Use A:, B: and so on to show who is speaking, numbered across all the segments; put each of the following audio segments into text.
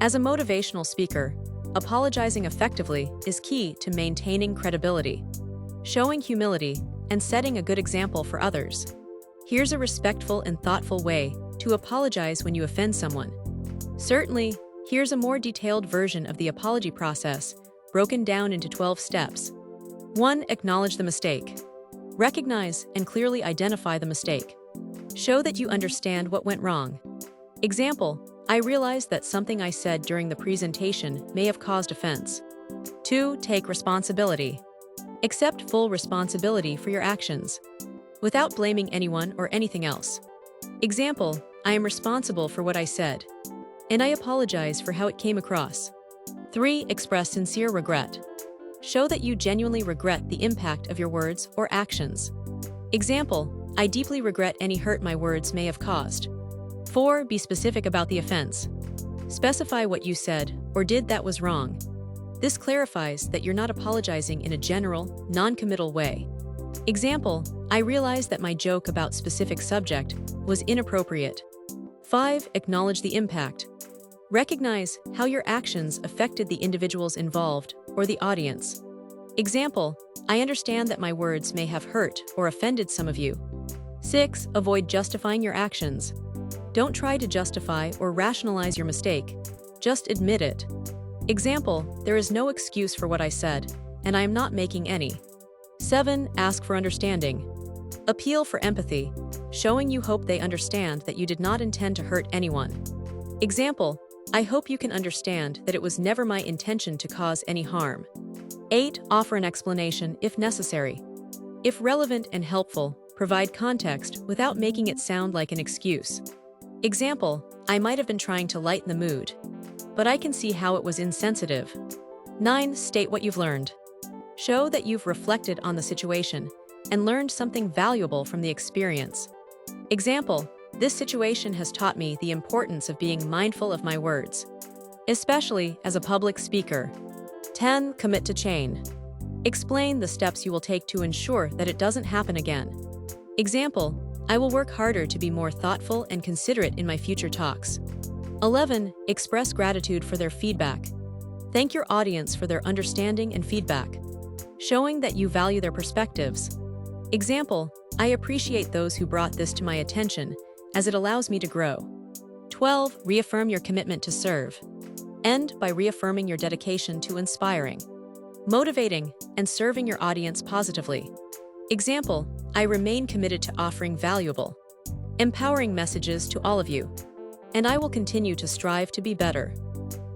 A: As a motivational speaker, apologizing effectively is key to maintaining credibility, showing humility, and setting a good example for others. Here's a respectful and thoughtful way to apologize when you offend someone. Certainly, here's a more detailed version of the apology process, broken down into 12 steps. 1. Acknowledge the mistake. Recognize and clearly identify the mistake. Show that you understand what went wrong. Example: I realized that something I said during the presentation may have caused offense. 2. Take responsibility. Accept full responsibility for your actions, without blaming anyone or anything else. Example: I am responsible for what I said, and I apologize for how it came across. 3. Express sincere regret. Show that you genuinely regret the impact of your words or actions. Example: I deeply regret any hurt my words may have caused. 4. Be specific about the offense. Specify what you said or did that was wrong. This clarifies that you're not apologizing in a general, non-committal way. Example: I realized that my joke about specific subject was inappropriate. 5. Acknowledge the impact. Recognize how your actions affected the individuals involved or the audience. Example: I understand that my words may have hurt or offended some of you. 6. Avoid justifying your actions. Don't try to justify or rationalize your mistake. Just admit it. Example: there is no excuse for what I said, and I am not making any. 7. Ask for understanding. Appeal for empathy, showing you hope they understand that you did not intend to hurt anyone. Example: I hope you can understand that it was never my intention to cause any harm. 8. Offer an explanation if necessary. If relevant and helpful, provide context without making it sound like an excuse. Example: I might have been trying to lighten the mood, but I can see how it was insensitive. 9. State what you've learned. Show that you've reflected on the situation and learned something valuable from the experience. Example: this situation has taught me the importance of being mindful of my words, especially as a public speaker. 10. Commit to change. Explain the steps you will take to ensure that it doesn't happen again. Example: I will work harder to be more thoughtful and considerate in my future talks. 11. Express gratitude for their feedback. Thank your audience for their understanding and feedback, showing that you value their perspectives. Example: I appreciate those who brought this to my attention, as it allows me to grow. 12. Reaffirm your commitment to serve. End by reaffirming your dedication to inspiring, motivating, and serving your audience positively. Example: I remain committed to offering valuable, empowering messages to all of you, and I will continue to strive to be better.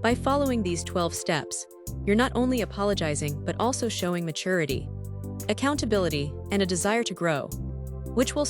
A: By following these 12 steps, you're not only apologizing but also showing maturity, accountability, and a desire to grow, which will